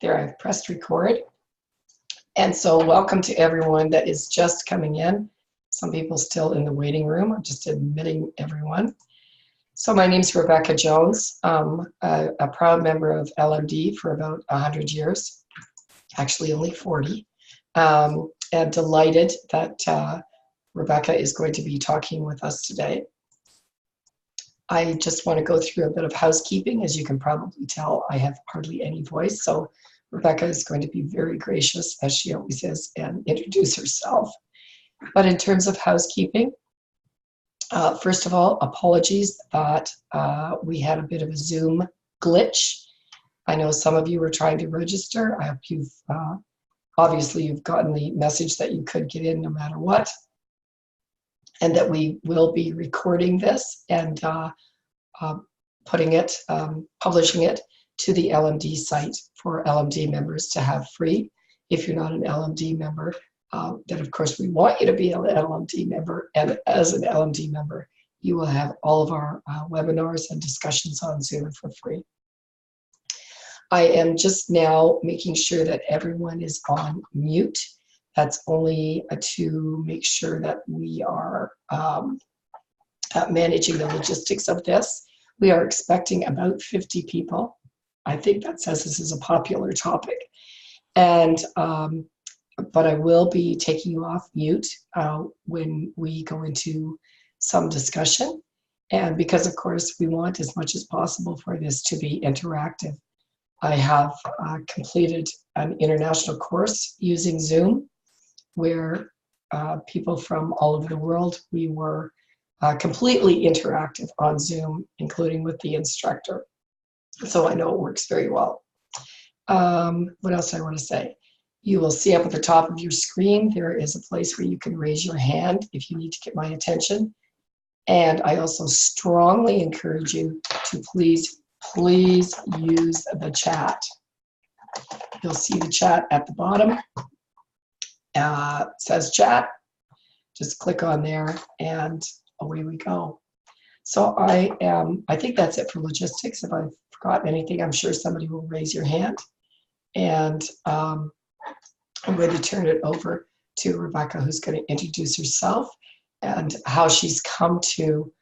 There, I've pressed record. And so welcome to everyone that is just coming in. Some people still in the waiting room. I'm just admitting everyone. So my name's Rebecca Jones. I'm a proud member of LMD for about 100 years, actually only 40. And delighted that Rebecca is going to be talking with us today. I just want to go through a bit of housekeeping. As you can probably tell, I have hardly any voice, so Rebecca is going to be very gracious, as she always is, and introduce herself. But in terms of housekeeping, first of all, apologies that we had a bit of a Zoom glitch. I know some of you were trying to register. I hope you've, obviously you've gotten the message that you could get in no matter what, and that we will be recording this and putting it, publishing it to the LMD site for LMD members to have free. If you're not an LMD member, then of course we want you to be an LMD member, and as an LMD member, you will have all of our webinars and discussions on Zoom for free. I am just now making sure that everyone is on mute. That's only to make sure that we are managing the logistics of this. We are expecting about 50 people. I think that says this is a popular topic. And, but I will be taking you off mute when we go into some discussion. And because of course we want as much as possible for this to be interactive. I have completed an international course using Zoom, where people from all over the world, we were completely interactive on Zoom, including with the instructor. So I know it works very well. What else I want to say? You will see up at the top of your screen, there is a place where you can raise your hand if you need to get my attention. And I also strongly encourage you to please use the chat. You'll see the chat at the bottom. It says chat. Just click on there and away we go. So I think that's it for logistics. If I've forgotten anything, I'm sure somebody will raise your hand. And I'm going to turn it over to Rebecca, who's going to introduce herself and how she's come to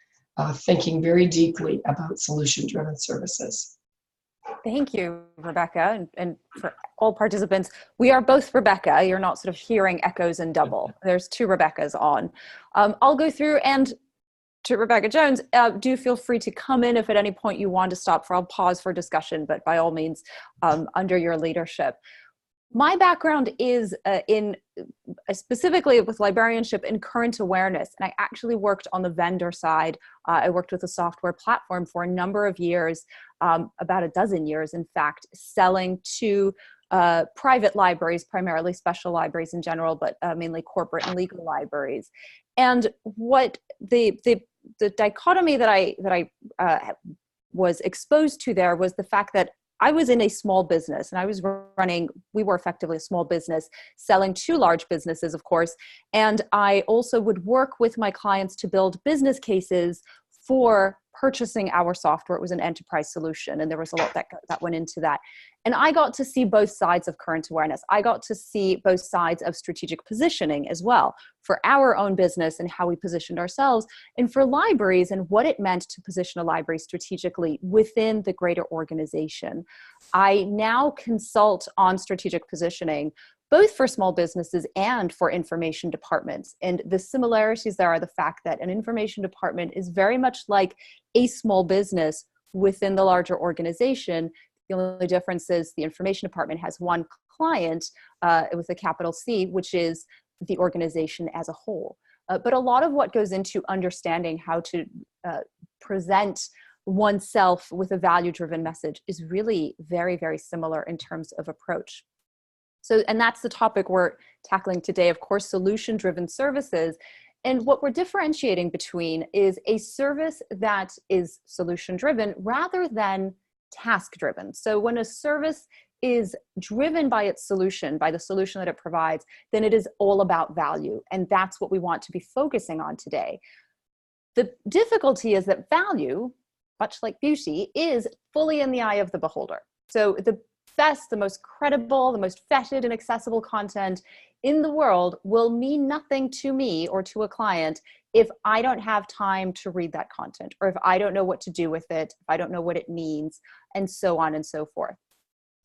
thinking very deeply about solution-driven services. Thank you, Rebecca, and for all participants. We are both Rebecca. You're not sort of hearing echoes and double. There's two Rebeccas on. I'll go through, and to Rebecca Jones, do feel free to come in if at any point you want to stop, for I'll pause for discussion, but by all means, under your leadership. My background is specifically with librarianship in current awareness, and I actually worked on the vendor side. I worked with a software platform for a number of years, about a dozen years, in fact, selling to private libraries, primarily special libraries in general, but mainly corporate and legal libraries. And what the dichotomy that I was exposed to there was the fact that I was in a small business, and I was we were effectively a small business selling to large businesses, of course. And I also would work with my clients to build business cases for purchasing our software. It was an enterprise solution, and there was a lot that went into that. And I got to see both sides of current awareness. I got to see both sides of strategic positioning as well, for our own business and how we positioned ourselves, and for libraries and what it meant to position a library strategically within the greater organization. I now consult on strategic positioning, both for small businesses and for information departments. And the similarities there are the fact that an information department is very much like a small business within the larger organization. The only difference is the information department has one client with a capital C, which is the organization as a whole. But a lot of what goes into understanding how to present oneself with a value-driven message is really very, very similar in terms of approach. So, and that's the topic we're tackling today, of course, solution-driven services. And what we're differentiating between is a service that is solution-driven rather than task-driven. So when a service is driven by its solution, by the solution that it provides, then it is all about value. And that's what we want to be focusing on today. The difficulty is that value, much like beauty, is fully in the eye of the beholder. So the best, the most credible, the most vetted and accessible content in the world will mean nothing to me or to a client if I don't have time to read that content, or if I don't know what to do with it, if I don't know what it means, and so on and so forth.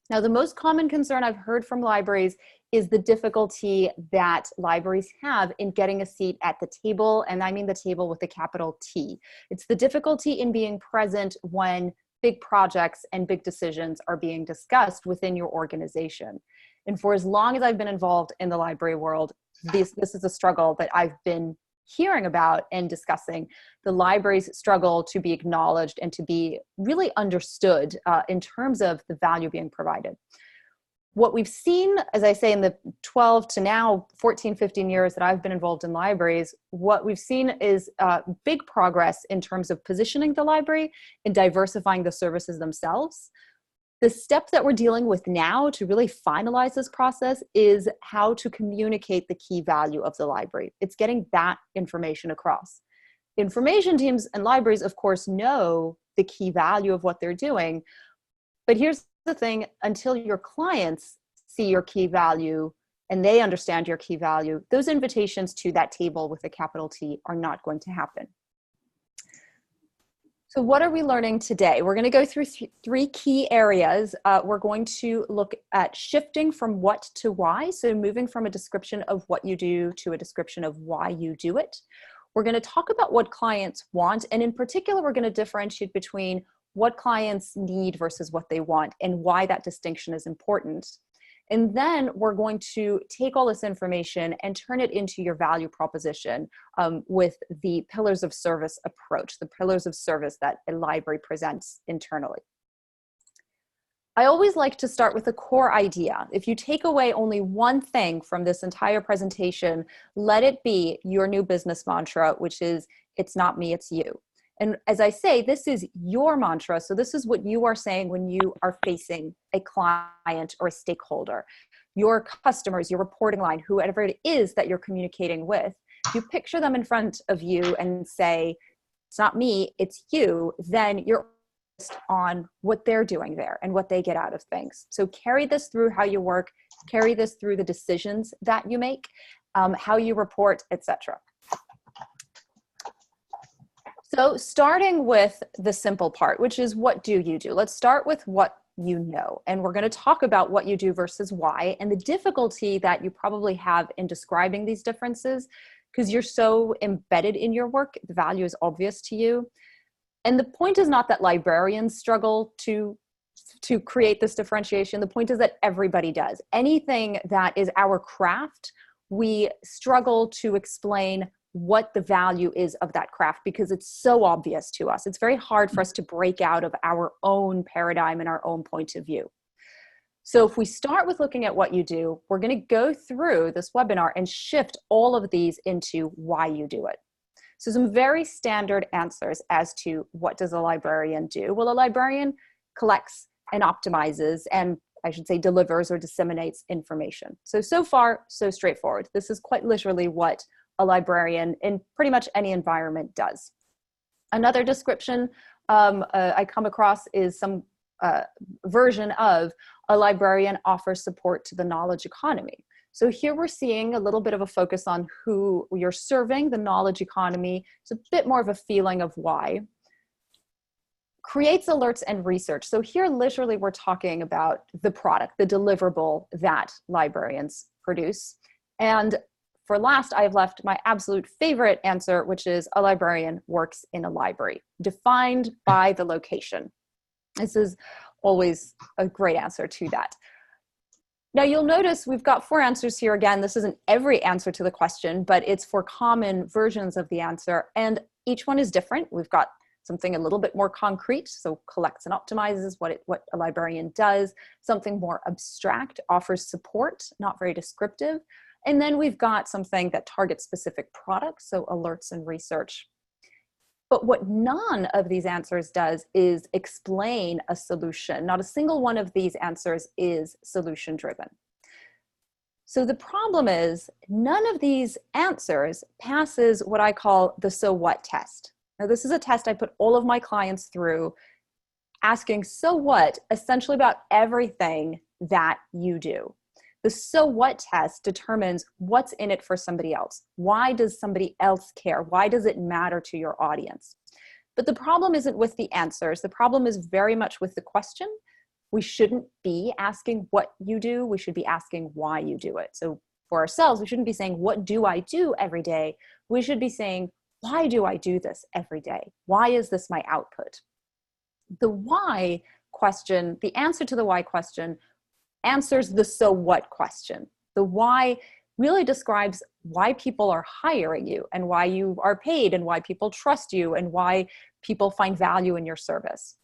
Now, the most common concern I've heard from libraries is the difficulty that libraries have in getting a seat at the table, and I mean the table with a capital T. It's the difficulty in being present when big projects and big decisions are being discussed within your organization. And for as long as I've been involved in the library world, this is a struggle that I've been hearing about and discussing. The libraries struggle to be acknowledged and to be really understood in terms of the value being provided. What we've seen, as I say, in the 12 to now 14, 15 years that I've been involved in libraries, what we've seen is big progress in terms of positioning the library and diversifying the services themselves. The step that we're dealing with now to really finalize this process is how to communicate the key value of the library. It's getting that information across. Information teams and libraries, of course, know the key value of what they're doing. But here's the thing, until your clients see your key value and they understand your key value, those invitations to that table with a capital T are not going to happen. So what are we learning today? We're going to go through three key areas. We're going to look at shifting from what to why. So moving from a description of what you do to a description of why you do it. We're going to talk about what clients want. And in particular, we're going to differentiate between what clients need versus what they want and why that distinction is important. And then we're going to take all this information and turn it into your value proposition with the pillars of service approach, the pillars of service that a library presents internally. I always like to start with a core idea. If you take away only one thing from this entire presentation, let it be your new business mantra, which is, it's not me, it's you. And as I say, this is your mantra. So this is what you are saying when you are facing a client or a stakeholder, your customers, your reporting line, whoever it is that you're communicating with. If you picture them in front of you and say, it's not me, it's you, then you're focused on what they're doing there and what they get out of things. So carry this through how you work, carry this through the decisions that you make, how you report, etc. So starting with the simple part, which is what do you do? Let's start with what you know. And we're going to talk about what you do versus why, and the difficulty that you probably have in describing these differences because you're so embedded in your work, the value is obvious to you. And the point is not that librarians struggle to create this differentiation. The point is that everybody does. Anything that is our craft, we struggle to explain what the value is of that craft because it's so obvious to us. It's very hard for us to break out of our own paradigm and our own point of view. So if we start with looking at what you do, we're going to go through this webinar and shift all of these into why you do it. So some very standard answers as to what does a librarian do? Well, a librarian collects and optimizes and I should say delivers or disseminates information. So far, so straightforward. This is quite literally what a librarian in pretty much any environment does. Another description I come across is some version of a librarian offers support to the knowledge economy. So here we're seeing a little bit of a focus on who you're serving, the knowledge economy. It's a bit more of a feeling of why. Creates alerts and research. So here literally we're talking about the product, the deliverable that librarians produce. And for last, I've left my absolute favorite answer, which is a librarian works in a library, defined by the location. This is always a great answer to that. Now you'll notice we've got 4 answers here. Again, this isn't every answer to the question, but it's 4 common versions of the answer. And each one is different. We've got something a little bit more concrete, so collects and optimizes what a librarian does. Something more abstract, offers support, not very descriptive. And then we've got something that targets specific products, so alerts and research. But what none of these answers does is explain a solution. Not a single one of these answers is solution driven. So the problem is none of these answers passes what I call the so what test. Now this is a test I put all of my clients through, asking so what essentially about everything that you do. The so what test determines what's in it for somebody else. Why does somebody else care? Why does it matter to your audience? But the problem isn't with the answers. The problem is very much with the question. We shouldn't be asking what you do. We should be asking why you do it. So for ourselves, we shouldn't be saying, what do I do every day? We should be saying, why do I do this every day? Why is this my output? The why question, the answer to the why question answers the so what question. The why really describes why people are hiring you and why you are paid and why people trust you and why people find value in your service.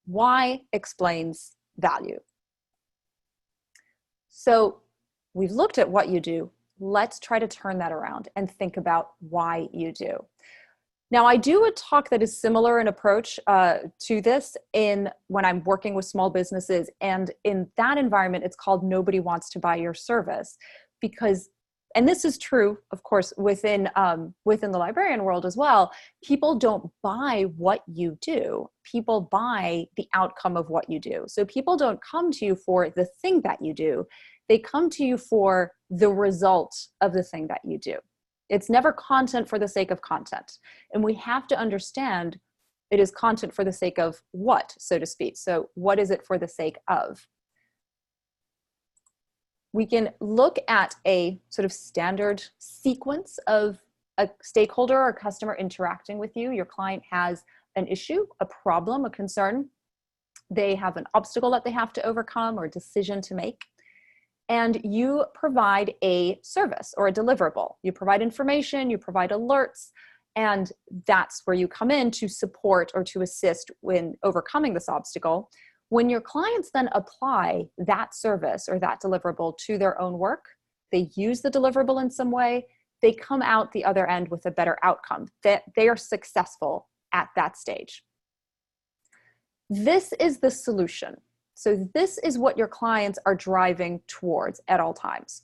Why explains value. So we've looked at what you do. Let's try to turn that around and think about why you do. Now, I do a talk that is similar in approach to this when I'm working with small businesses. And in that environment, it's called Nobody Wants to Buy Your Service. Because, and this is true, of course, within the librarian world as well, people don't buy what you do. People buy the outcome of what you do. So people don't come to you for the thing that you do. They come to you for the result of the thing that you do. It's never content for the sake of content. And we have to understand it is content for the sake of what, so to speak. So what is it for the sake of? We can look at a sort of standard sequence of a stakeholder or customer interacting with you. Your client has an issue, a problem, a concern. They have an obstacle that they have to overcome or a decision to make. And you provide a service or a deliverable. You provide information, you provide alerts, and that's where you come in to support or to assist in overcoming this obstacle. When your clients then apply that service or that deliverable to their own work, they use the deliverable in some way, they come out the other end with a better outcome, that they are successful at that stage. This is the solution. So this is what your clients are driving towards at all times.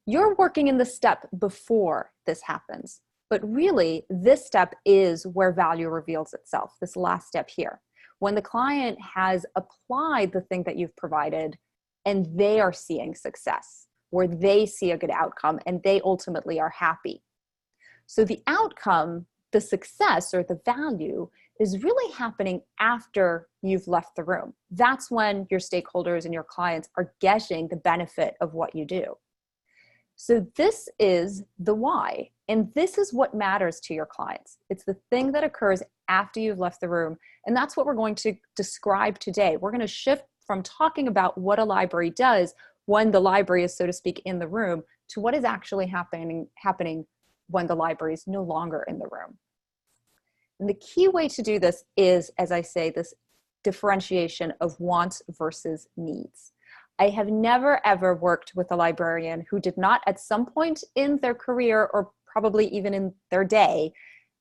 You're working in the step before this happens, but really this step is where value reveals itself, this last step here. When the client has applied the thing that you've provided and they are seeing success, where they see a good outcome and they ultimately are happy. So the outcome, the success or the value is really happening after you've left the room. That's when your stakeholders and your clients are getting the benefit of what you do. So this is the why, and this is what matters to your clients. It's the thing that occurs after you've left the room, and that's what we're going to describe today. We're going to shift from talking about what a library does when the library is, so to speak, in the room, to what is actually happening when the library is no longer in the room. And the key way to do this is, as I say, this differentiation of wants versus needs. I have never ever worked with a librarian who did not at some point in their career, or probably even in their day,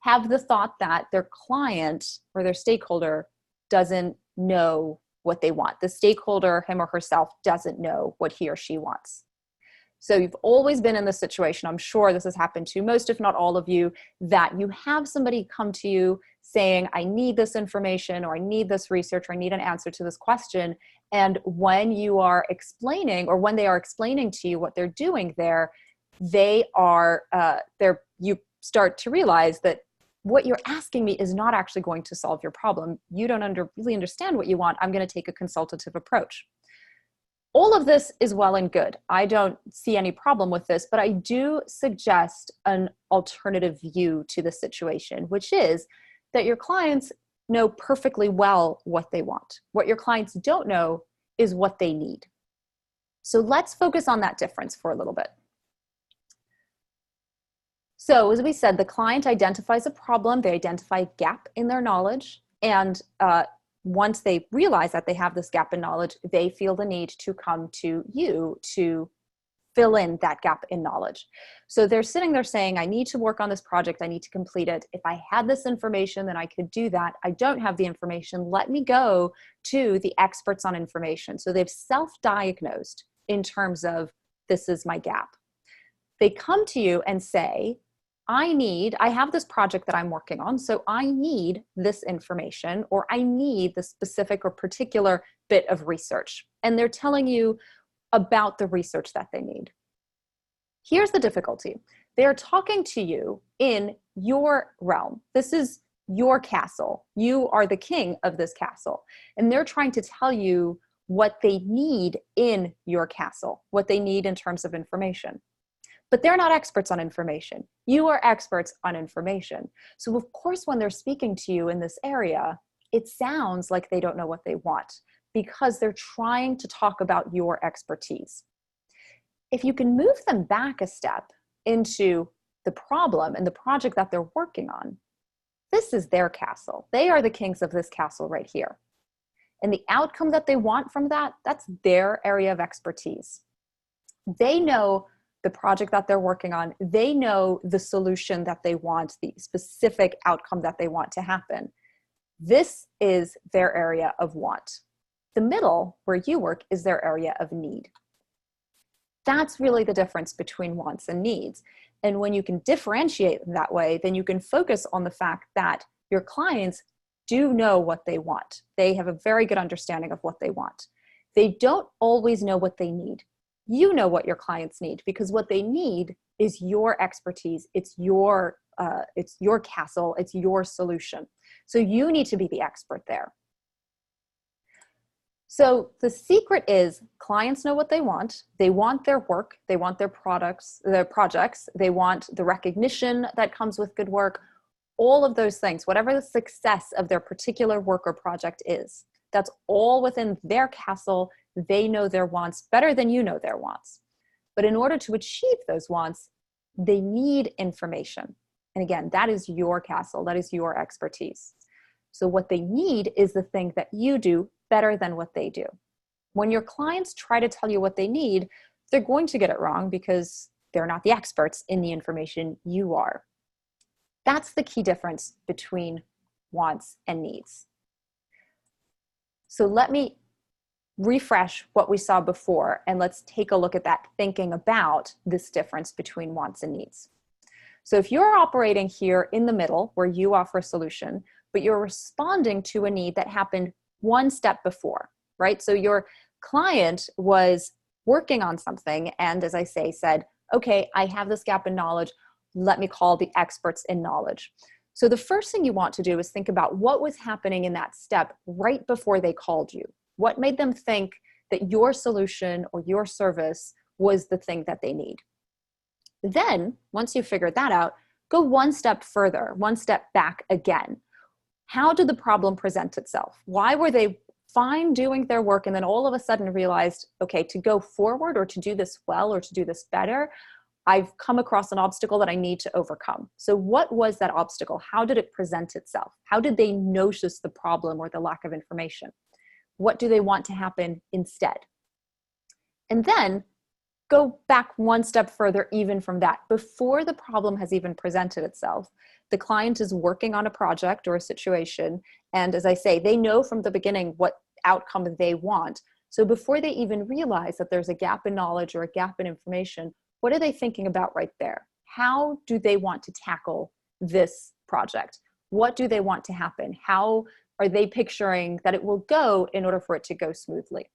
have the thought that their client or their stakeholder doesn't know what they want. The stakeholder, him or herself, doesn't know what he or she wants. So you've always been in this situation, I'm sure this has happened to most, if not all of you, that you have somebody come to you saying, I need this information, or I need this research, or I need an answer to this question. And when you are explaining, or when they are explaining to you what they're doing there, you start to realize that what you're asking me is not actually going to solve your problem. You don't really understand what you want. I'm going to take a consultative approach. All of this is well and good. I don't see any problem with this, but I do suggest an alternative view to the situation, which is that your clients know perfectly well what they want. What your clients don't know is what they need. So let's focus on that difference for a little bit. So as we said, the client identifies a problem, they identify a gap in their knowledge, and once they realize that they have this gap in knowledge, they feel the need to come to you to fill in that gap in knowledge. So they're sitting there saying, I need to work on this project, I need to complete it. If I had this information, then I could do that. I don't have the information. Let me go to the experts on information. So they've self-diagnosed in terms of, this is my gap. They come to you and say, I have this project that I'm working on, so I need this information, or I need the specific or particular bit of research, and they're telling you about the research that they need. Here's the difficulty. They're talking to you in your realm. This is your castle. You are the king of this castle. And they're trying to tell you what they need in your castle, what they need in terms of information. But they're not experts on information. You are experts on information. So of course, when they're speaking to you in this area, it sounds like they don't know what they want because they're trying to talk about your expertise. If you can move them back a step into the problem and the project that they're working on, this is their castle. They are the kings of this castle right here. And the outcome that they want from that, that's their area of expertise. They know the project that they're working on. They know the solution that they want, the specific outcome that they want to happen. This is their area of want. The middle, where you work, is their area of need. That's really the difference between wants and needs. And when you can differentiate them that way, then you can focus on the fact that your clients do know what they want. They have a very good understanding of what they want. They don't always know what they need. You know what your clients need, because what they need is your expertise. It's your castle. It's your solution. So you need to be the expert there. So the secret is clients know what they want. They want their work. They want their products, their projects. They want the recognition that comes with good work. All of those things, whatever the success of their particular work or project is, that's all within their castle. They know their wants better than you know their wants. But in order to achieve those wants, they need information. And again, that is your castle. That is your expertise. So what they need is the thing that you do better than what they do. When your clients try to tell you what they need, they're going to get it wrong because they're not the experts in the information you are. That's the key difference between wants and needs. So let me refresh what we saw before, and let's take a look at that, thinking about this difference between wants and needs. So if you're operating here in the middle where you offer a solution, but you're responding to a need that happened one step before, right? So your client was working on something and, as I say, said, okay, I have this gap in knowledge. Let me call the experts in knowledge. So the first thing you want to do is think about what was happening in that step right before they called you. What made them think that your solution or your service was the thing that they need? Then, once you figured that out, go one step further, one step back again. How did the problem present itself? Why were they fine doing their work and then all of a sudden realized, okay, to go forward or to do this well or to do this better, I've come across an obstacle that I need to overcome. So what was that obstacle? How did it present itself? How did they notice the problem or the lack of information? What do they want to happen instead? And then go back one step further even from that. Before the problem has even presented itself, the client is working on a project or a situation. And as I say, they know from the beginning what outcome they want. So before they even realize that there's a gap in knowledge or a gap in information, what are they thinking about right there? How do they want to tackle this project? What do they want to happen? How are they picturing that it will go in order for it to go smoothly?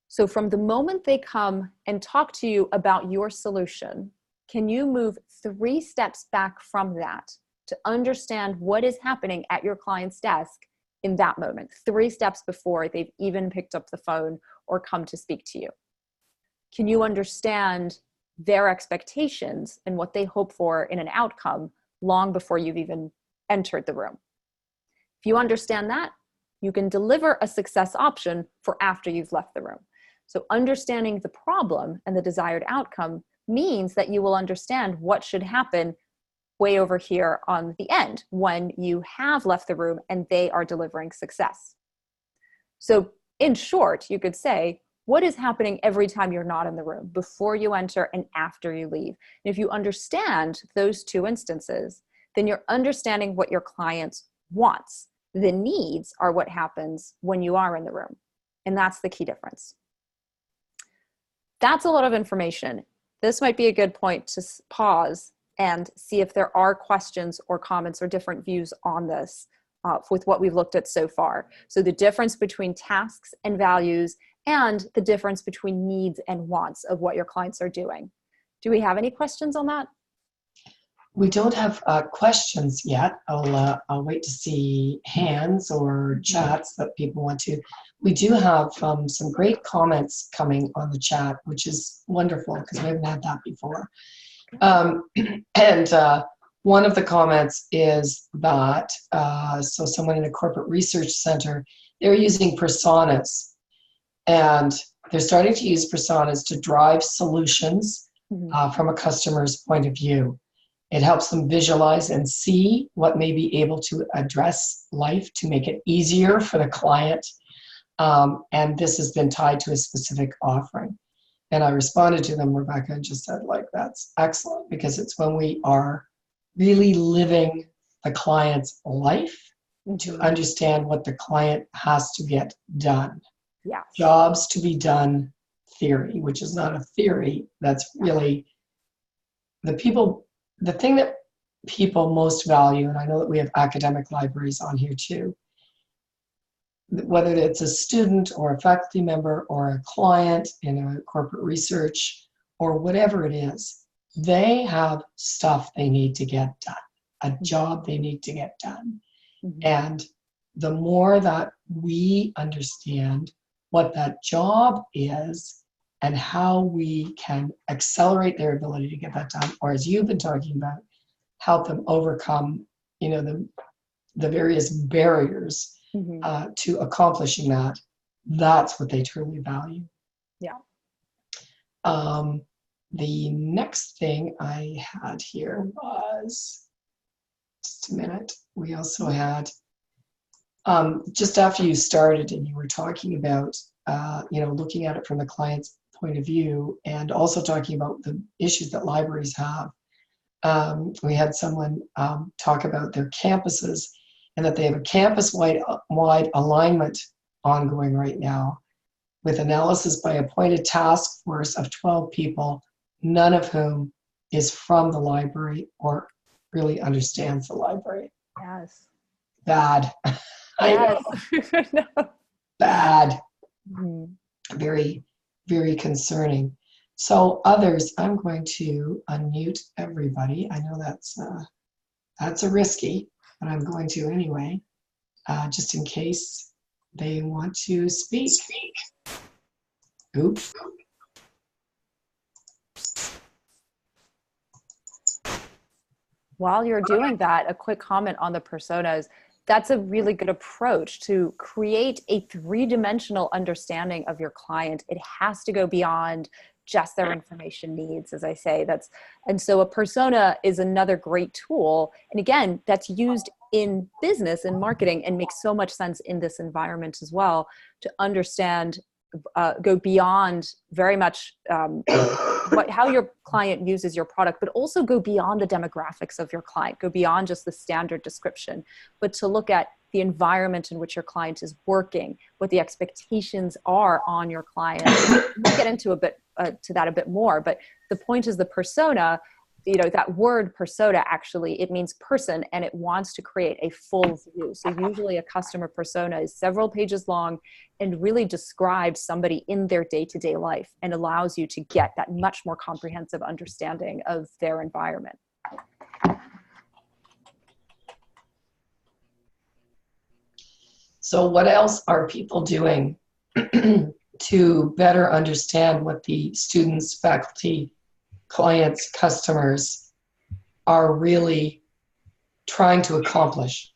So from the moment they come and talk to you about your solution, can you move 3 steps back from that to understand what is happening at your client's desk in that moment, 3 steps before they've even picked up the phone or come to speak to you? Can you understand their expectations and what they hope for in an outcome long before you've even entered the room? If you understand that, you can deliver a success option for after you've left the room. So understanding the problem and the desired outcome means that you will understand what should happen way over here on the end when you have left the room and they are delivering success. So in short, you could say, what is happening every time you're not in the room, before you enter and after you leave? And if you understand those 2 instances, then you're understanding what your client wants. The needs are what happens when you are in the room. And that's the key difference. That's a lot of information. This might be a good point to pause and see if there are questions or comments or different views on this with what we've looked at so far. So the difference between tasks and values, and the difference between needs and wants of what your clients are doing. Do we have any questions on that? We don't have questions yet. I'll wait to see hands or chats that people want to. We do have some great comments coming on the chat, which is wonderful because we haven't had that before. And one of the comments is that, so someone in a corporate research center, they're using personas, and they're starting to use personas to drive solutions from a customer's point of view. It helps them visualize and see what may be able to address life to make it easier for the client. And this has been tied to a specific offering. And I responded to them, Rebecca, and just said, like, that's excellent, because it's when we are really living the client's life to understand what the client has to get done. Yeah. Jobs to be done theory, which is not a theory. That's really the thing that people most value. And I know that we have academic libraries on here too. Whether it's a student or a faculty member or a client in a corporate research or whatever it is, they have stuff they need to get done, a job they need to get done. And the more that we understand what that job is and how we can accelerate their ability to get that done, or as you've been talking about, help them overcome, the various barriers to accomplishing that, that's what they truly value. Yeah. The next thing I had here was, just a minute, we also had, just after you started and you were talking about, looking at it from the client's point of view, and also talking about the issues that libraries have. We had someone talk about their campuses and that they have a campus-wide alignment ongoing right now with analysis by appointed task force of 12 people, none of whom is from the library or really understands the library. Yes. Bad. Yes. No. Bad. Mm-hmm. Very, very concerning. So others, I'm going to unmute everybody. I know that's a risky, but I'm going to anyway, just in case they want to speak. Oops. While you're doing that, a quick comment on the personas. That's a really good approach to create a three-dimensional understanding of your client. It has to go beyond just their information needs, as I say. And so a persona is another great tool. And again, that's used in business and marketing and makes so much sense in this environment as well, to understand, go beyond very much how your client uses your product, but also go beyond the demographics of your client, go beyond just the standard description, but to look at the environment in which your client is working, what the expectations are on your client. We'll get into to that a bit more, but the point is the persona, that word persona, actually, it means person, and it wants to create a full view. So usually a customer persona is several pages long and really describes somebody in their day-to-day life and allows you to get that much more comprehensive understanding of their environment. So what else are people doing to better understand what the students, faculty, clients, customers are really trying to accomplish?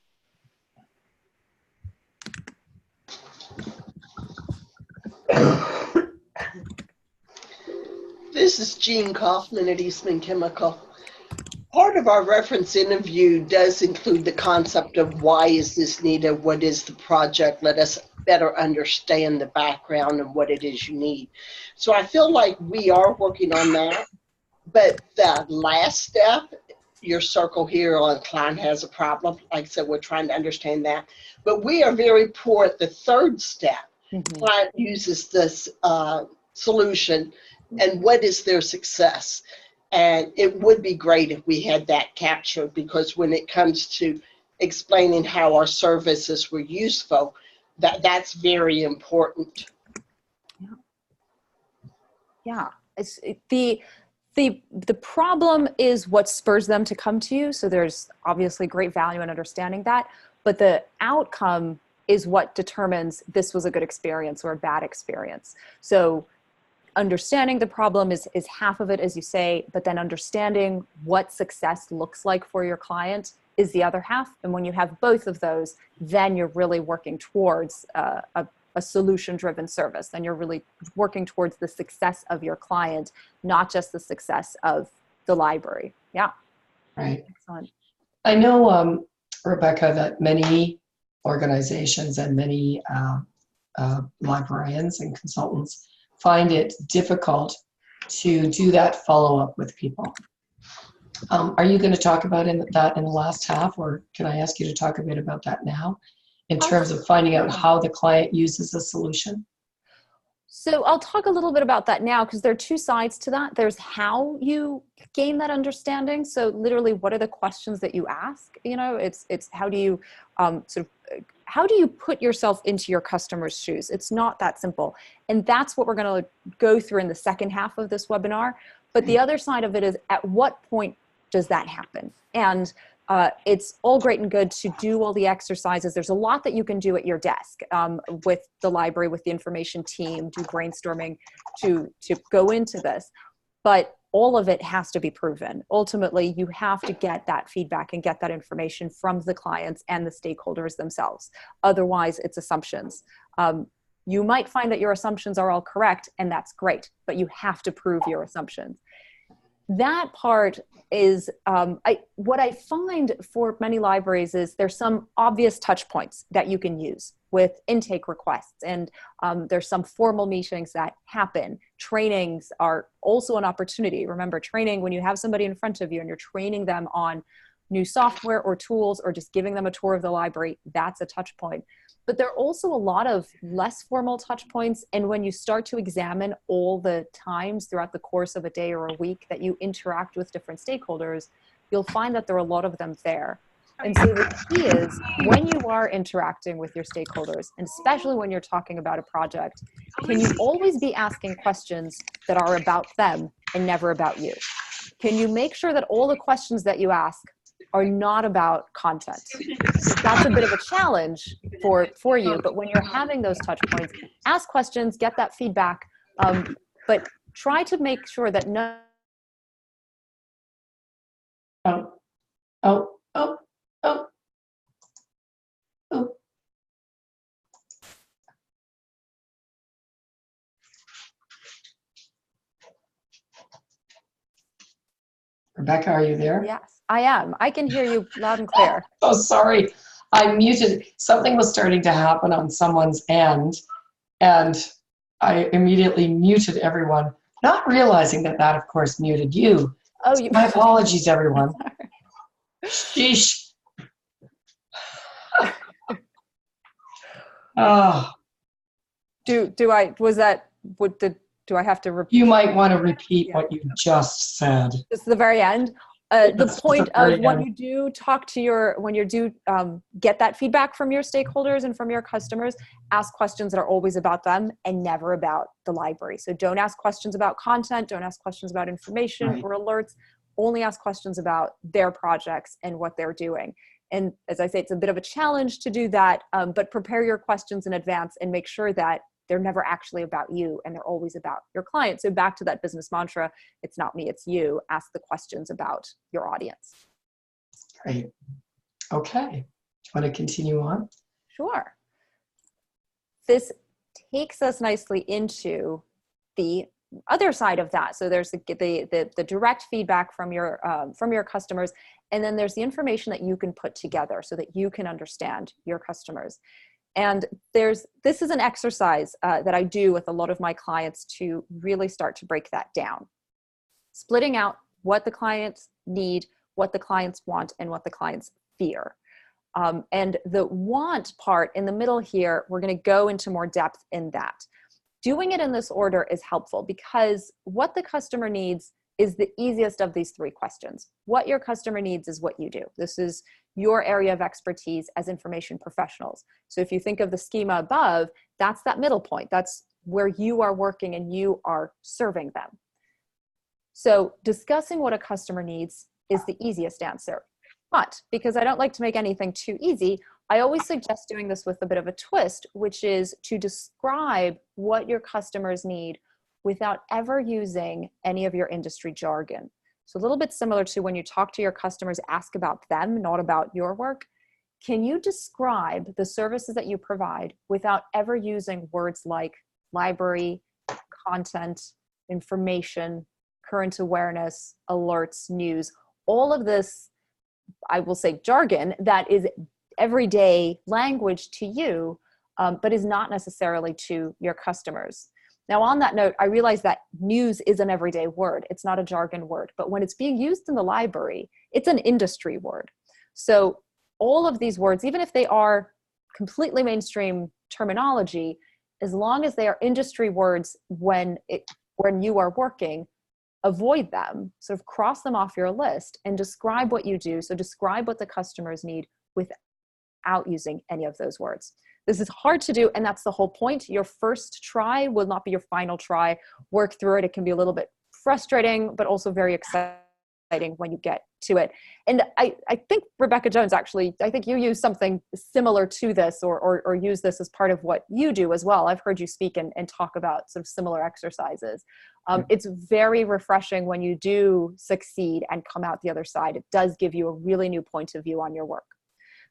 This is Jean Kaufman at Eastman Chemical. Part of our reference interview does include the concept of why is this needed, what is the project, let us better understand the background and what it is you need. So I feel like we are working on that, but the last step, your circle here on client has a problem, like I said, we're trying to understand that, but we are very poor at the third step. Client uses this solution, and what is their success? And it would be great if we had that captured, because when it comes to explaining how our services were useful. That's very important. Yeah, the problem is what spurs them to come to you. So there's obviously great value in understanding that, but the outcome is what determines this was a good experience or a bad experience. So understanding the problem is half of it, as you say, but then understanding what success looks like for your client is the other half. And when you have both of those, then you're really working towards a solution-driven service. Then you're really working towards the success of your client, not just the success of the library. Yeah. Right. Excellent. I know, Rebecca, that many organizations and many librarians and consultants find it difficult to do that follow-up with people. Are you going to talk about that in the last half, or can I ask you to talk a bit about that now in terms of finding out how the client uses a solution? So I'll talk a little bit about that now, because there are two sides to that. There's how you gain that understanding. So literally, what are the questions that you ask? You know, it's how do you how do you put yourself into your customer's shoes? It's not that simple. And that's what we're going to go through in the second half of this webinar. But the other side of it is, at what point does that happen? And it's all great and good to do all the exercises. There's a lot that you can do at your desk with the library, with the information team, do brainstorming to go into this. But all of it has to be proven. Ultimately, you have to get that feedback and get that information from the clients and the stakeholders themselves. Otherwise, it's assumptions. You might find that your assumptions are all correct, and that's great, but you have to prove your assumptions. That part is, what I find for many libraries is there's some obvious touch points that you can use with intake requests, and there's some formal meetings that happen. Trainings are also an opportunity. Remember, training, when you have somebody in front of you and you're training them on new software or tools, or just giving them a tour of the library, that's a touch point. But there are also a lot of less formal touch points. And when you start to examine all the times throughout the course of a day or a week that you interact with different stakeholders, you'll find that there are a lot of them there. And so the key is, when you are interacting with your stakeholders, and especially when you're talking about a project, can you always be asking questions that are about them and never about you? Can you make sure that all the questions that you ask are not about content? That's a bit of a challenge for you, but when you're having those touch points, ask questions, get that feedback, but try to make sure that no. Oh. Rebecca, are you there? Yes, I am. I can hear you loud and clear. Oh, sorry. I muted. Something was starting to happen on someone's end, and I immediately muted everyone, not realizing that that, of course, muted you. Oh, My apologies, everyone. Sheesh. Oh. Do I have to repeat? You might want to repeat what you just said. Just the very end. The point of when you do talk to when you do get that feedback from your stakeholders and from your customers, ask questions that are always about them and never about the library. So don't ask questions about content, don't ask questions about information or alerts, only ask questions about their projects and what they're doing. And as I say, it's a bit of a challenge to do that, but prepare your questions in advance and make sure that they're never actually about you and they're always about your client. So back to that business mantra, it's not me, it's you. Ask the questions about your audience. Great. Okay. Do you want to continue on? Sure. This takes us nicely into the other side of that. So there's the direct feedback from your customers, and then there's the information that you can put together so that you can understand your customers. And this is an exercise that I do with a lot of my clients to really start to break that down. Splitting out what the clients need, what the clients want, and what the clients fear. And the want part in the middle here, we're going to go into more depth in that. Doing it in this order is helpful because what the customer needs is the easiest of these three questions. What your customer needs is what you do. This is your area of expertise as information professionals. So if you think of the schema above, that's that middle point. That's where you are working and you are serving them. So discussing what a customer needs is the easiest answer. But because I don't like to make anything too easy, I always suggest doing this with a bit of a twist, which is to describe what your customers need without ever using any of your industry jargon. So a little bit similar to when you talk to your customers, ask about them, not about your work. Can you describe the services that you provide without ever using words like library, content, information, current awareness, alerts, news, all of this, I will say jargon that is everyday language to you, but is not necessarily to your customers. Now, on that note, I realize that news is an everyday word. It's not a jargon word, but when it's being used in the library, it's an industry word. So all of these words, even if they are completely mainstream terminology, as long as they are industry words when you are working, avoid them, sort of cross them off your list and describe what you do. So describe what the customers need without using any of those words. This is hard to do, and that's the whole point. Your first try will not be your final try. Work through it. It can be a little bit frustrating, but also very exciting when you get to it. And I think, Rebecca Jones, actually, I think you use something similar to this or use this as part of what you do as well. I've heard you speak and talk about sort of similar exercises. It's very refreshing when you do succeed and come out the other side. It does give you a really new point of view on your work.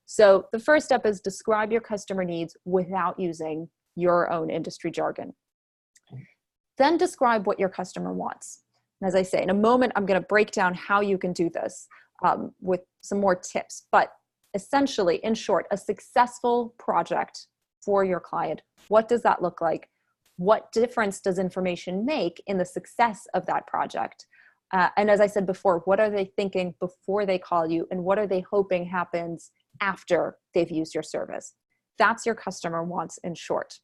So the first step is describe your customer needs without using your own industry jargon. Then describe what your customer wants. And as I say, in a moment, I'm going to break down how you can do this with some more tips. But essentially, in short, a successful project for your client, what does that look like? What difference does information make in the success of that project? And as I said before, what are they thinking before they call you? And what are they hoping happens after they've used your service? That's your customer wants in short.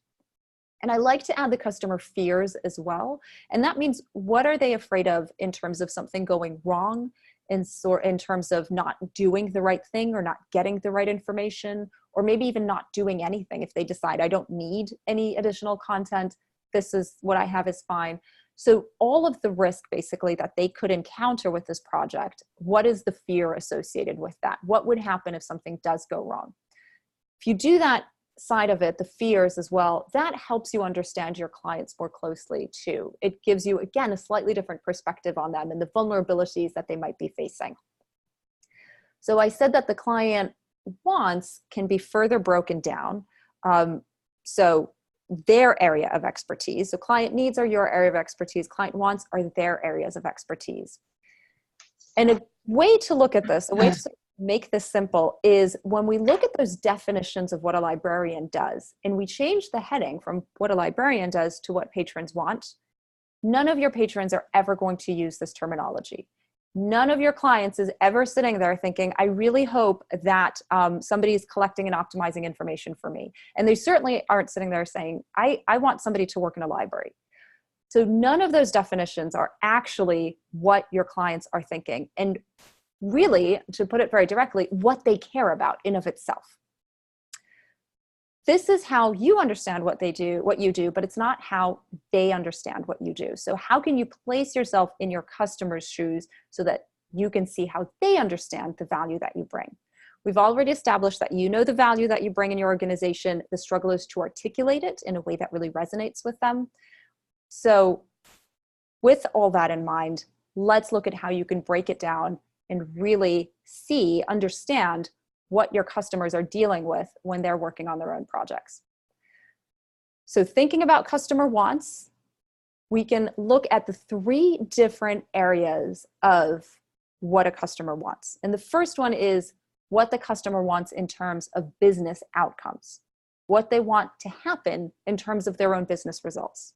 And I like to add the customer fears as well. And that means, what are they afraid of in terms of something going wrong, in terms of not doing the right thing or not getting the right information, or maybe even not doing anything. If they decide, I don't need any additional content, this is what I have is fine. So all of the risk basically that they could encounter with this project, what is the fear associated with that? What would happen if something does go wrong? If you do that side of it, the fears as well, that helps you understand your clients more closely too. It gives you, again, a slightly different perspective on them and the vulnerabilities that they might be facing. So I said that the client wants can be further broken down. So their area of expertise. So client needs are your area of expertise. Client wants are their areas of expertise. And a way to look at this, a way to make this simple, is when we look at those definitions of what a librarian does, and we change the heading from what a librarian does to what patrons want, none of your patrons are ever going to use this terminology. None of your clients is ever sitting there thinking, I really hope that somebody's collecting and optimizing information for me. And they certainly aren't sitting there saying, I want somebody to work in a library. So none of those definitions are actually what your clients are thinking. And really, to put it very directly, what they care about in of itself. This is how you understand what you do, but it's not how they understand what you do. So how can you place yourself in your customer's shoes so that you can see how they understand the value that you bring? We've already established that you know the value that you bring in your organization. The struggle is to articulate it in a way that really resonates with them. So with all that in mind, let's look at how you can break it down and really understand what your customers are dealing with when they're working on their own projects. So thinking about customer wants, we can look at the 3 different areas of what a customer wants. And the first one is what the customer wants in terms of business outcomes, what they want to happen in terms of their own business results.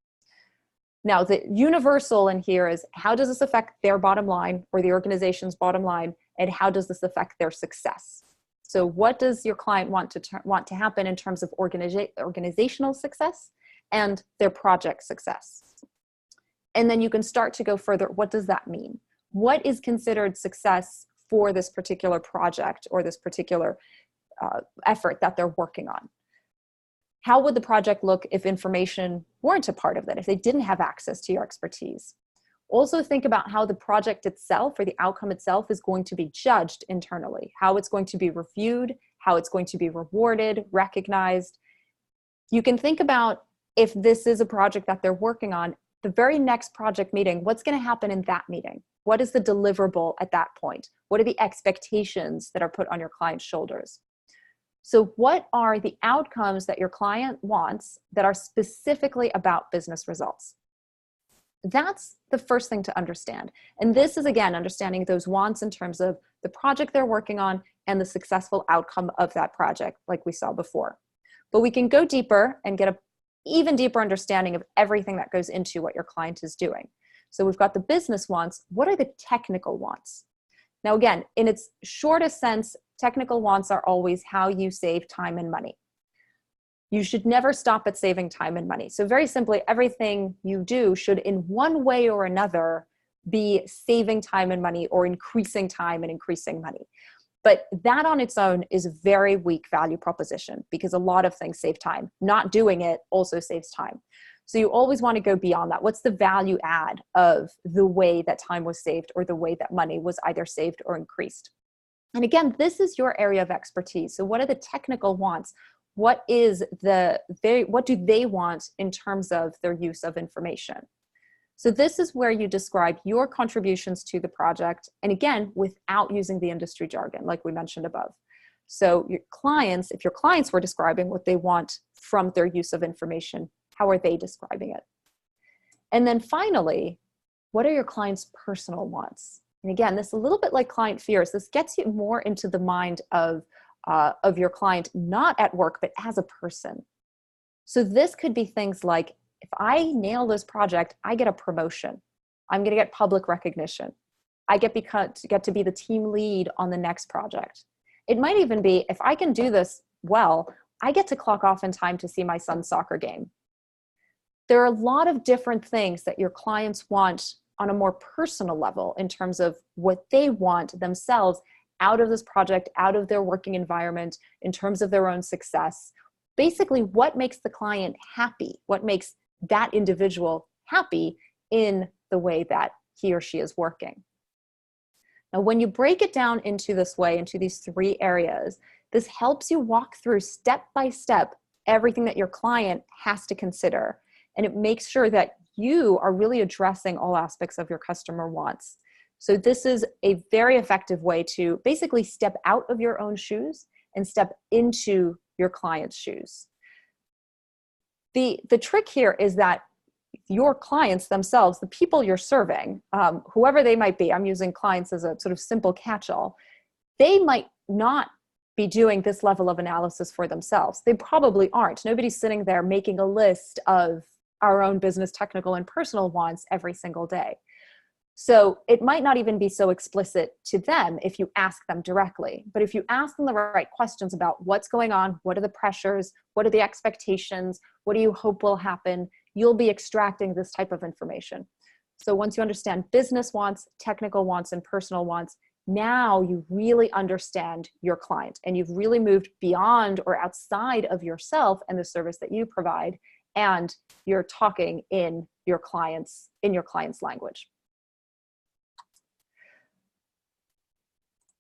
Now, the universal in here is, how does this affect their bottom line or the organization's bottom line, and how does this affect their success? So what does your client want to happen in terms of organizational success and their project success? And then you can start to go further. What does that mean? What is considered success for this particular project or this particular effort that they're working on. How would the project look if information weren't a part of it, if they didn't have access to your expertise? Also think about how the project itself or the outcome itself is going to be judged internally, how it's going to be reviewed, how it's going to be rewarded, recognized. You can think about, if this is a project that they're working on, the very next project meeting, what's going to happen in that meeting? What is the deliverable at that point? What are the expectations that are put on your client's shoulders? So what are the outcomes that your client wants that are specifically about business results? That's the first thing to understand. And this is, again, understanding those wants in terms of the project they're working on and the successful outcome of that project, like we saw before. But we can go deeper and get an even deeper understanding of everything that goes into what your client is doing. So we've got the business wants. What are the technical wants? Now, again, in its shortest sense, technical wants are always how you save time and money. You should never stop at saving time and money. So very simply, everything you do should in one way or another be saving time and money or increasing time and increasing money. But that on its own is a very weak value proposition because a lot of things save time. Not doing it also saves time. So you always want to go beyond that. What's the value add of the way that time was saved or the way that money was either saved or increased? And again, this is your area of expertise. So what are the technical wants? What do they want in terms of their use of information? So this is where you describe your contributions to the project. And again, without using the industry jargon, like we mentioned above. So your clients, if your clients were describing what they want from their use of information, how are they describing it? And then finally, what are your clients' personal wants? And again, this is a little bit like client fears. This gets you more into the mind of your client, not at work, but as a person. So this could be things like, if I nail this project, I get a promotion. I'm going to get public recognition. I get to be the team lead on the next project. It might even be, if I can do this well, I get to clock off in time to see my son's soccer game. There are a lot of different things that your clients want on a more personal level in terms of what they want themselves out of this project, out of their working environment, in terms of their own success. Basically, what makes the client happy? What makes that individual happy in the way that he or she is working? Now, when you break it down into this way, into these three areas, this helps you walk through step by step everything that your client has to consider. And it makes sure that you are really addressing all aspects of your customer wants. So this is a very effective way to basically step out of your own shoes and step into your client's shoes. The trick here is that your clients themselves, the people you're serving, whoever they might be, I'm using clients as a sort of simple catch-all, they might not be doing this level of analysis for themselves. They probably aren't. Nobody's sitting there making a list of our own business, technical, and personal wants every single day. So it might not even be so explicit to them if you ask them directly. But if you ask them the right questions about what's going on, what are the pressures, what are the expectations, what do you hope will happen, you'll be extracting this type of information. So once you understand business wants, technical wants, and personal wants, now you really understand your client and you've really moved beyond or outside of yourself and the service that you provide, and you're talking in your client's language.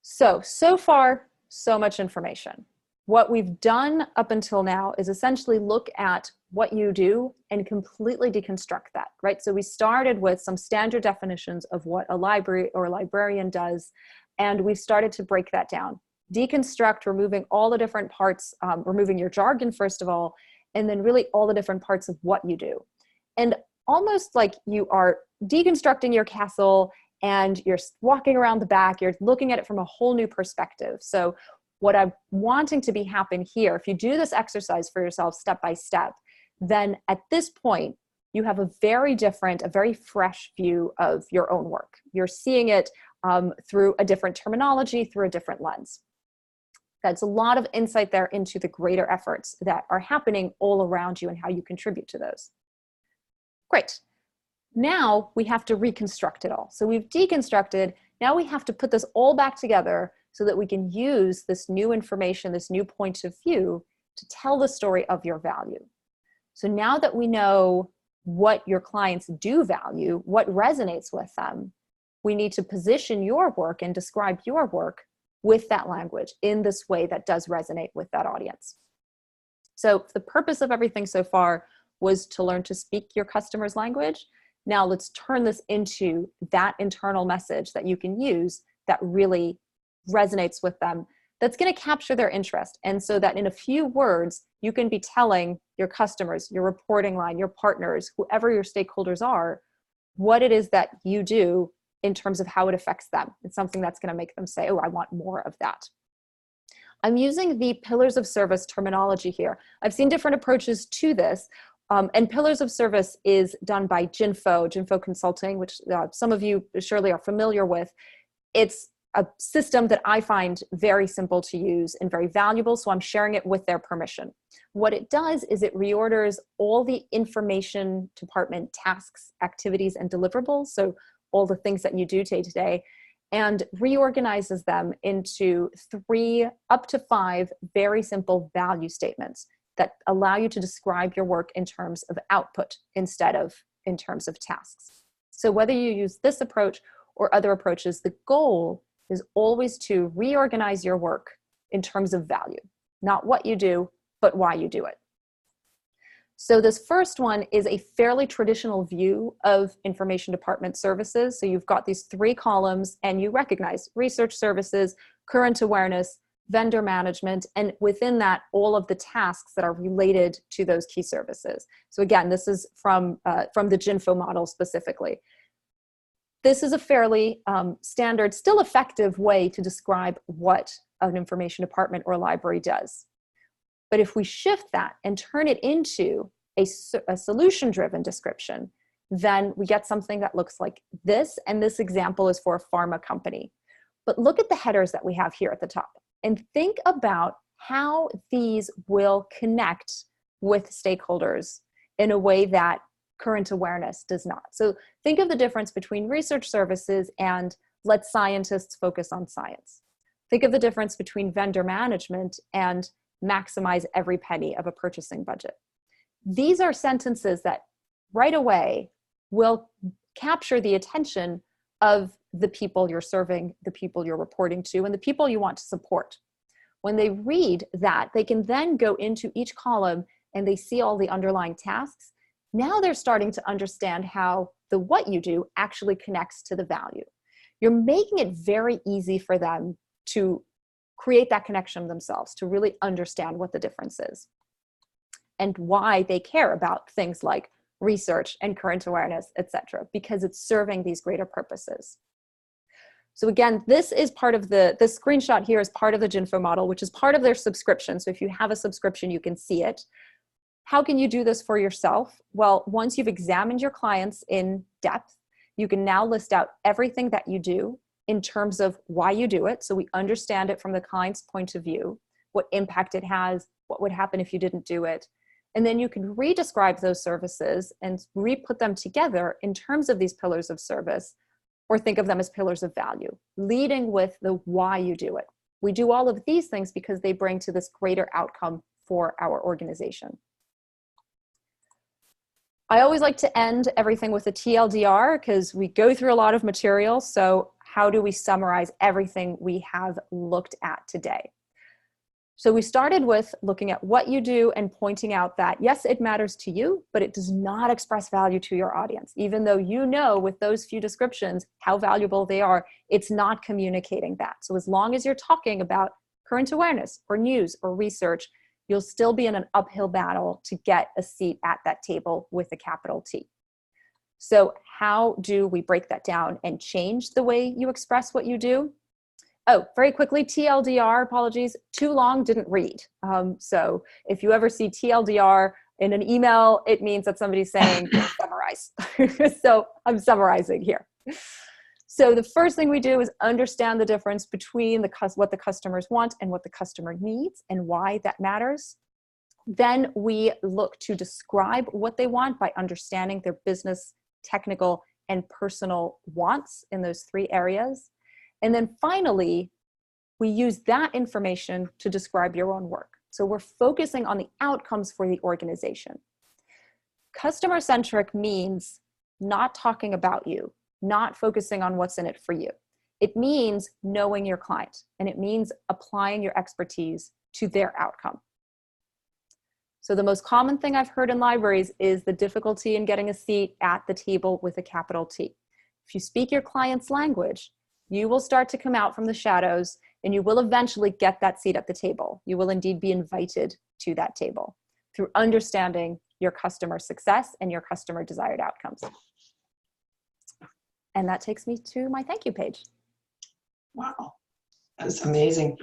So far, so much information. What we've done up until now is essentially look at what you do and completely deconstruct that, right? So we started with some standard definitions of what a library or a librarian does, and we started to break that down. Deconstruct, removing all the different parts, removing your jargon, first of all, and then really all the different parts of what you do. And almost like you are deconstructing your castle and you're walking around the back, you're looking at it from a whole new perspective. So what I'm wanting to be happen here, if you do this exercise for yourself step by step, then at this point, you have a very different, a very fresh view of your own work. You're seeing it through a different terminology, through a different lens. That's a lot of insight there into the greater efforts that are happening all around you and how you contribute to those. Great. Now we have to reconstruct it all. So we've deconstructed, Now we have to put this all back together so that we can use this new information, this new point of view, to tell the story of your value. So now that we know what your clients do value, what resonates with them, we need to position your work and describe your work with that language in this way that does resonate with that audience. So the purpose of everything so far was to learn to speak your customer's language. Now let's turn this into that internal message that you can use that really resonates with them, that's going to capture their interest. And so that in a few words, you can be telling your customers, your reporting line, your partners, whoever your stakeholders are, what it is that you do in terms of how it affects them. It's something that's going to make them say, oh, I want more of that. I'm using the pillars of service terminology here. I've seen different approaches to this. And pillars of service is done by Jinfo Consulting, which some of you surely are familiar with. It's a system that I find very simple to use and very valuable, so I'm sharing it with their permission. What it does is it reorders all the information department tasks, activities, and deliverables, so all the things that you do day to day, and reorganizes them into 3 up to 5 very simple value statements that allow you to describe your work in terms of output instead of in terms of tasks. So whether you use this approach or other approaches, the goal is always to reorganize your work in terms of value, not what you do, but why you do it. So this first one is a fairly traditional view of information department services. So you've got these 3 columns and you recognize research services, current awareness, vendor management, and within that, all of the tasks that are related to those key services. So again, this is from the Jinfo model specifically. This is a fairly standard, still effective way to describe what an information department or library does. But if we shift that and turn it into a solution-driven description, then we get something that looks like this, and this example is for a pharma company. But look at the headers that we have here at the top, and think about how these will connect with stakeholders in a way that current awareness does not. So think of the difference between research services and let scientists focus on science. Think of the difference between vendor management and maximize every penny of a purchasing budget. These are sentences that right away will capture the attention of the people you're serving, the people you're reporting to, and the people you want to support. When they read that, they can then go into each column and they see all the underlying tasks. Now they're starting to understand how the what you do actually connects to the value. You're making it very easy for them to create that connection themselves, to really understand what the difference is and why they care about things like research and current awareness, etc., because it's serving these greater purposes. So again, this is part of the screenshot here is part of the Jinfo model, which is part of their subscription. So if you have a subscription, you can see it. How can you do this for yourself? Well, once you've examined your clients in depth, you can now list out everything that you do in terms of why you do it. So we understand it from the client's point of view, what impact it has, what would happen if you didn't do it. And then you can redescribe those services and re-put them together in terms of these pillars of service, or think of them as pillars of value, leading with the why you do it. We do all of these things because they bring to this greater outcome for our organization. I always like to end everything with a TLDR because we go through a lot of material. So how do we summarize everything we have looked at today? So we started with looking at what you do and pointing out that, yes, it matters to you, but it does not express value to your audience. Even though you know with those few descriptions how valuable they are, it's not communicating that. So as long as you're talking about current awareness or news or research, you'll still be in an uphill battle to get a seat at that table with a capital T. So how do we break that down and change the way you express what you do? Oh, very quickly, TLDR, apologies, too long, didn't read. So if you ever see TLDR in an email, it means that somebody's saying, summarize. So I'm summarizing here. So the first thing we do is understand the difference between what the customers want and what the customer needs and why that matters. Then we look to describe what they want by understanding their business, technical, and personal wants in those 3 areas. And then finally, we use that information to describe your own work. So we're focusing on the outcomes for the organization. Customer-centric means not talking about you, not focusing on what's in it for you. It means knowing your client, and it means applying your expertise to their outcome. So the most common thing I've heard in libraries is the difficulty in getting a seat at the table with a capital T. If you speak your client's language, you will start to come out from the shadows and you will eventually get that seat at the table. You will indeed be invited to that table through understanding your customer success and your customer desired outcomes. And that takes me to my thank you page. Wow, that's amazing.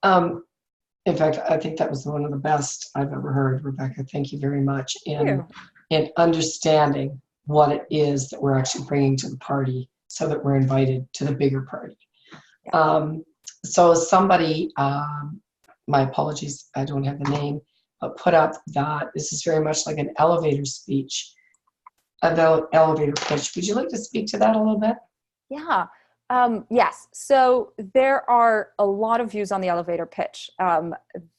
In fact, I think that was one of the best I've ever heard, Rebecca. Thank you very much in understanding what it is that we're actually bringing to the party so that we're invited to the bigger party. Yeah. So somebody, my apologies, I don't have the name, but put up that this is very much like an elevator speech about elevator pitch. Would you like to speak to that a little bit? Yeah. Yes. So there are a lot of views on the elevator pitch.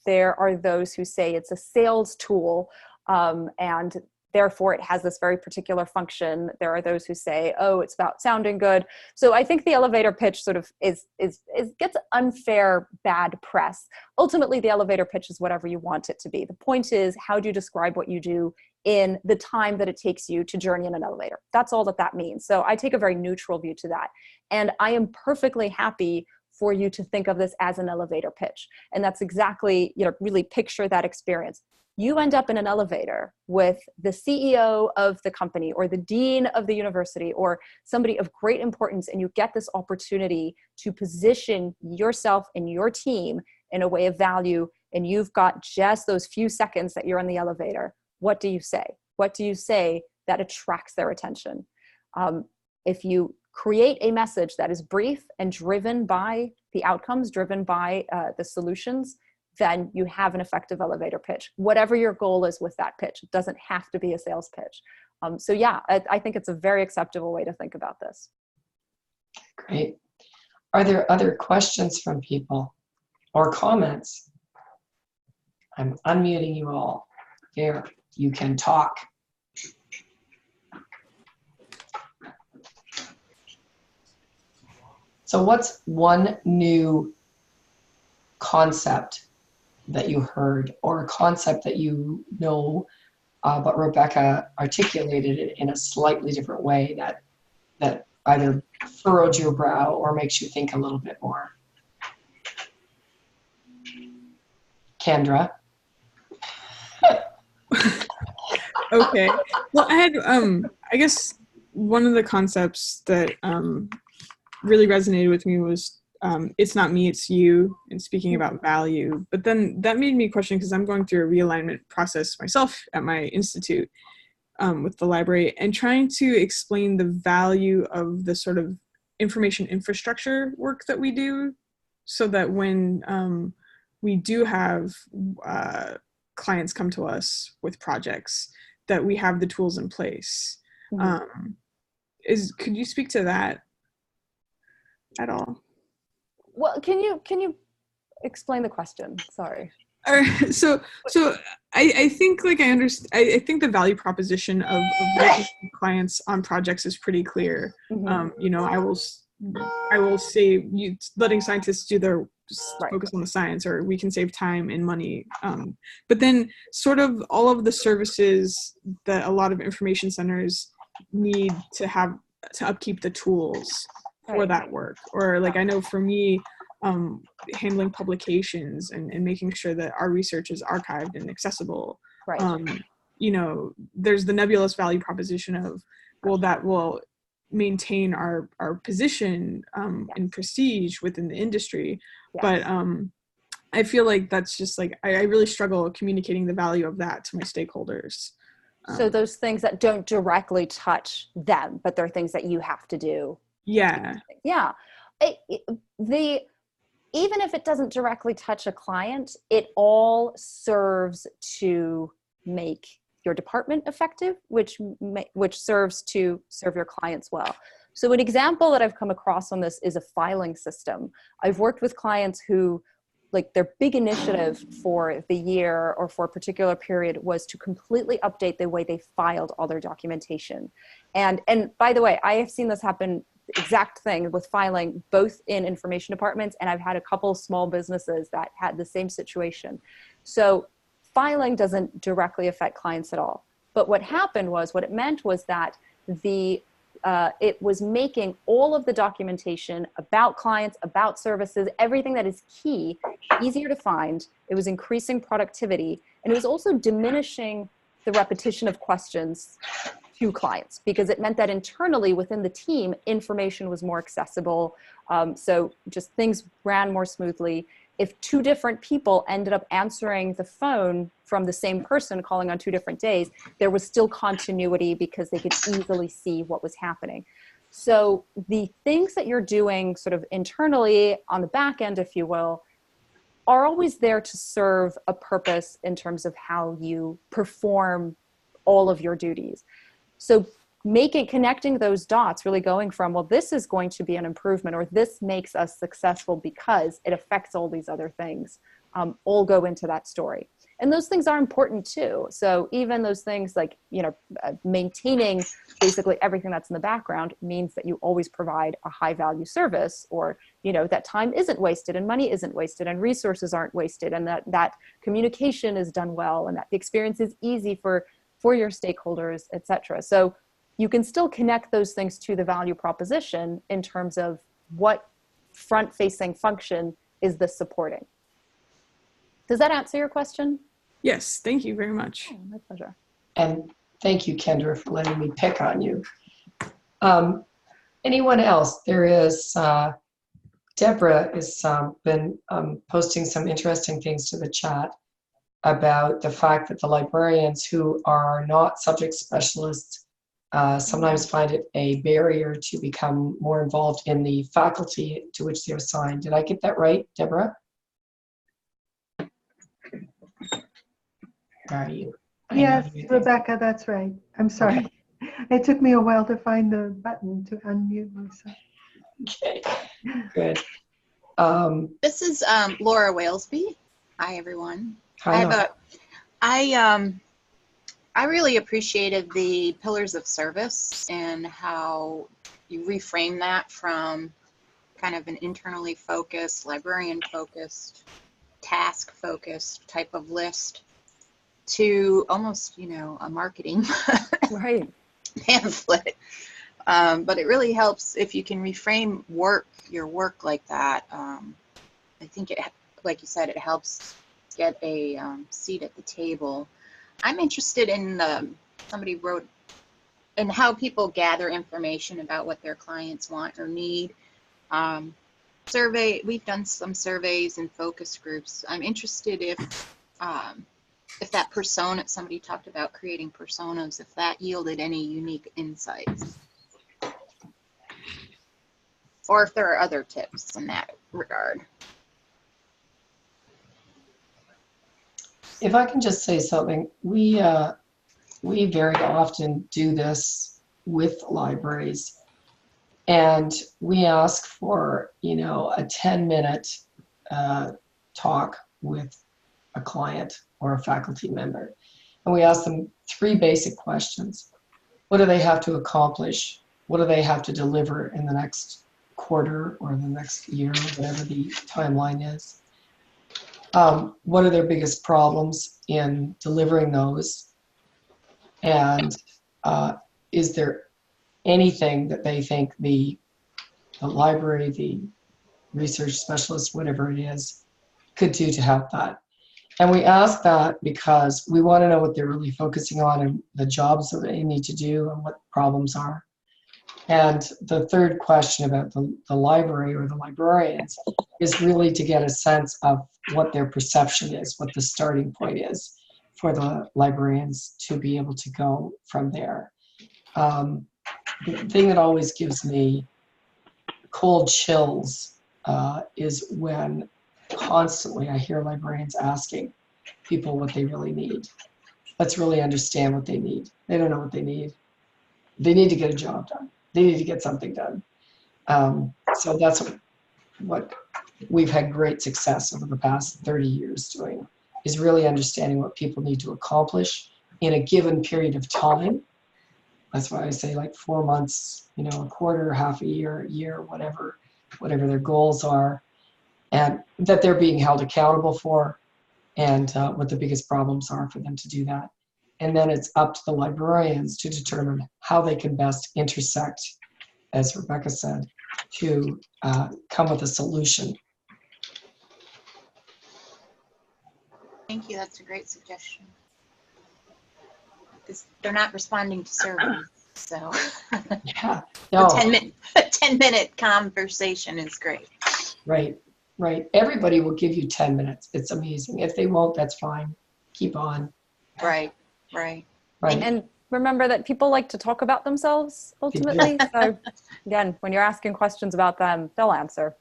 There are those who say it's a sales tool, and therefore it has this very particular function. There are those who say, oh, it's about sounding good. So I think the elevator pitch sort of gets unfair bad press. Ultimately, the elevator pitch is whatever you want it to be. The point is, how do you describe what you do in the time that it takes you to journey in an elevator? That's all that means. So I take a very neutral view to that. And I am perfectly happy for you to think of this as an elevator pitch. And that's exactly, really picture that experience. You end up in an elevator with the CEO of the company or the dean of the university or somebody of great importance, and you get this opportunity to position yourself and your team in a way of value, and you've got just those few seconds that you're in the elevator. What do you say? What do you say that attracts their attention? If you create a message that is brief and driven by the outcomes, driven by the solutions, then you have an effective elevator pitch. Whatever your goal is with that pitch, it doesn't have to be a sales pitch. So yeah, I think it's a very acceptable way to think about this. Great. Are there other questions from people or comments? I'm unmuting you all. There, you can talk. So what's one new concept that you heard, or a concept that you know, but Rebecca articulated it in a slightly different way that either furrowed your brow or makes you think a little bit more? Kendra? Okay. Well, I had, I guess one of the concepts that really resonated with me was it's not me, it's you, and speaking about value. But then that made me question, because I'm going through a realignment process myself at my institute with the library, and trying to explain the value of the sort of information infrastructure work that we do, so that when we do have clients come to us with projects, that we have the tools in place. Mm-hmm. Could you speak to that at all? Well, can you explain the question? Sorry. All right. So I think, like, I understand. I think the value proposition of working with clients on projects is pretty clear. Mm-hmm. I will say, letting scientists do their Right. focus on the science, or we can save time and money. But then sort of all of the services that a lot of information centers need to have to upkeep the tools for that work. Or, like, I know for me, handling publications and making sure that our research is archived and accessible. Right. There's the nebulous value proposition of, well, that will maintain our position and prestige within the industry. Yes. But I feel like that's just, like, I really struggle communicating the value of that to my stakeholders. So those things that don't directly touch them, but they're things that you have to do. Yeah. Yeah. Even if it doesn't directly touch a client, it all serves to make your department effective, which serves to serve your clients well. So an example that I've come across on this is a filing system. I've worked with clients who, like, their big initiative for the year or for a particular period was to completely update the way they filed all their documentation. And by the way, I have seen this happen, exact thing with filing, both in information departments, and I've had a couple small businesses that had the same situation. So filing doesn't directly affect clients at all. But what happened was, what it meant was that it was making all of the documentation about clients, about services, everything that is key, easier to find. It was increasing productivity, and it was also diminishing the repetition of questions to clients, because it meant that internally within the team, information was more accessible. So just things ran more smoothly. If two different people ended up answering the phone from the same person calling on 2 different days, there was still continuity because they could easily see what was happening. So the things that you're doing sort of internally on the back end, if you will, are always there to serve a purpose in terms of how you perform all of your duties. So connecting those dots, really going from, well, this is going to be an improvement, or this makes us successful because it affects all these other things, all go into that story. And those things are important too. So even those things like, maintaining basically everything that's in the background means that you always provide a high value service, or, that time isn't wasted and money isn't wasted and resources aren't wasted, and that communication is done well, and that the experience is easy for your stakeholders, et cetera. So you can still connect those things to the value proposition in terms of what front-facing function is this supporting. Does that answer your question? Yes, thank you very much. Oh, my pleasure. And thank you, Kendra, for letting me pick on you. Anyone else? There is, Deborah has been posting some interesting things to the chat about the fact that the librarians who are not subject specialists sometimes find it a barrier to become more involved in the faculty to which they're assigned. Did I get that right, Deborah? Where are you? Yes, Rebecca, that's right. I'm sorry. Okay. It took me a while to find the button to unmute myself. Okay, good. This is Laura Walesby. Hi, everyone. Hi, I really appreciated the pillars of service and how you reframe that from kind of an internally focused, librarian focused, task focused type of list to almost, a marketing Right. pamphlet. But it really helps if you can reframe your work like that. I think it, like you said, it helps get a seat at the table. I'm interested in, somebody wrote, in how people gather information about what their clients want or need. We've done some surveys and focus groups. I'm interested if that persona, somebody talked about creating personas, if that yielded any unique insights. Or if there are other tips in that regard. if I can just say something, we very often do this with libraries, and we ask for, a 10-minute talk with a client or a faculty member, and we ask them 3 basic questions. What do they have to accomplish? What do they have to deliver in the next quarter or the next year, whatever the timeline is? What are their biggest problems in delivering those? And is there anything that they think the library, the research specialist, whatever it is, could do to help that? And we ask that because we want to know what they're really focusing on and the jobs that they need to do and what problems are. And the third question about the library or the librarians is really to get a sense of what their perception is, what the starting point is for the librarians to be able to go from there. The thing that always gives me cold chills is when constantly I hear librarians asking people what they really need. Let's really understand what they need. They don't know what they need. They need to get a job done. They need to get something done. So that's what we've had great success over the past 30 years doing, is really understanding what people need to accomplish in a given period of time. That's why I say like 4 months, you know, a quarter, half a year, whatever their goals are, and that they're being held accountable for, and what the biggest problems are for them to do that. And then it's up to the librarians to determine how they can best intersect, as Rebecca said, to come with a solution. Thank you. That's a great suggestion. Because they're not responding to surveys, so Yeah, no, a 10-minute conversation is great. right. Everybody will give you 10 minutes. It's amazing. If they won't, that's fine. Keep on. Right. And remember that people like to talk about themselves ultimately. So again, when you're asking questions about them, they'll answer.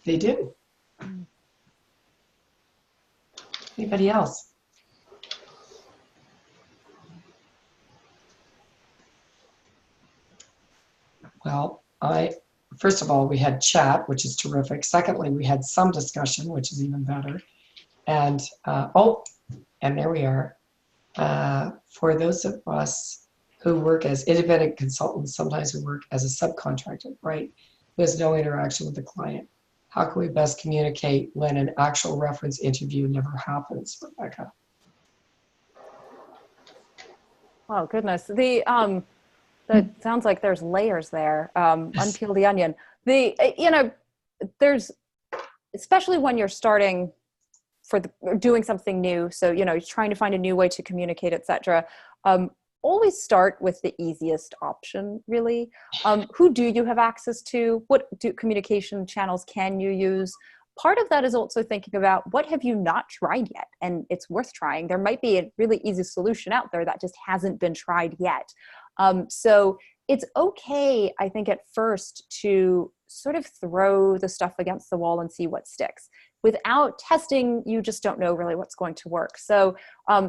They do. Anybody else? Well, first of all, we had chat, which is terrific. Secondly, we had some discussion, which is even better. And, and there we are. For those of us who work as independent consultants, sometimes we work as a subcontractor, right? Who has no interaction with the client. How can we best communicate when an actual reference interview never happens, Rebecca? Oh goodness, that sounds like there's layers there. Unpeel the onion. There's, especially when you're starting doing something new. So, you're trying to find a new way to communicate, etc. Always start with the easiest option, really. Who do you have access to? What communication channels can you use? Part of that is also thinking about what have you not tried yet, and it's worth trying. There might be a really easy solution out there that just hasn't been tried yet. So it's okay, I think, at first to sort of throw the stuff against the wall and see what sticks. Without testing, you just don't know really what's going to work. So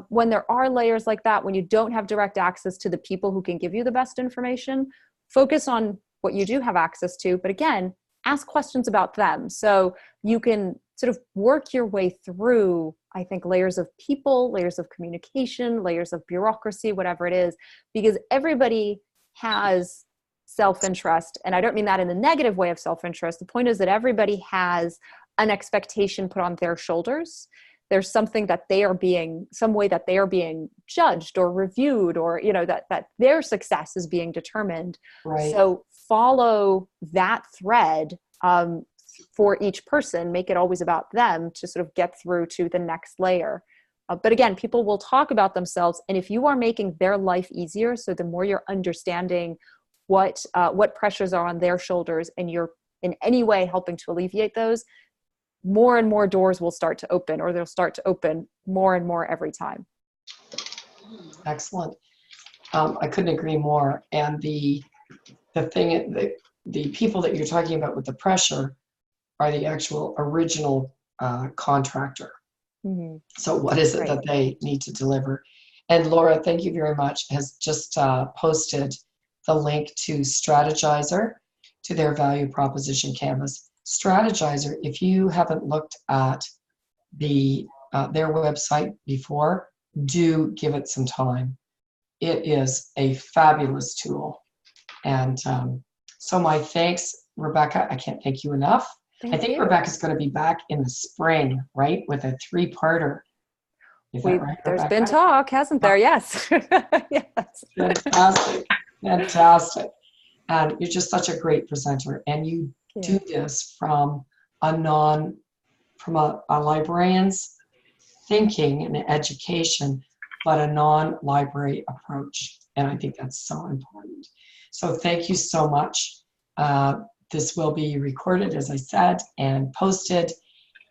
when there are layers like that, when you don't have direct access to the people who can give you the best information, focus on what you do have access to. But again, ask questions about them. So you can sort of work your way through, I think, layers of people, layers of communication, layers of bureaucracy, whatever it is, because everybody has self-interest. And I don't mean that in the negative way of self-interest. The point is that everybody has an expectation put on their shoulders. There's something that some way that they are being judged or reviewed, or, that their success is being determined. Right. So follow that thread for each person, make it always about them to sort of get through to the next layer. But again, people will talk about themselves, and if you are making their life easier, so the more you're understanding what pressures are on their shoulders, and you're in any way helping to alleviate those, more and more doors will start to open, or they'll start to open more and more every time. Excellent. I couldn't agree more. And the people that you're talking about with the pressure are the actual original contractor. Mm-hmm. So what is it that they need to deliver? And Laura, thank you very much, has just posted the link to Strategizer, to their value proposition canvas. Strategizer, if you haven't looked at their website before, do give it some time. It is a fabulous tool. And so my thanks, Rebecca. I can't thank you enough. I think Rebecca's going to be back in the spring, right, with a 3-parter. Is that right, there's Rebecca? been talk, hasn't there? Yes. Yes. Fantastic. And you're just such a great presenter. And you do this from a librarian's thinking and education, but a non-library approach. And I think that's so important. So thank you so much. This will be recorded, as I said, and posted.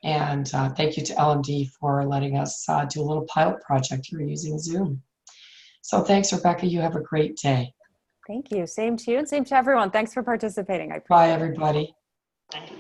And thank you to LMD for letting us do a little pilot project here using Zoom. So thanks, Rebecca. You have a great day. Thank you. Same to you, and same to everyone. Thanks for participating. I appreciate it. Bye, everybody. Bye.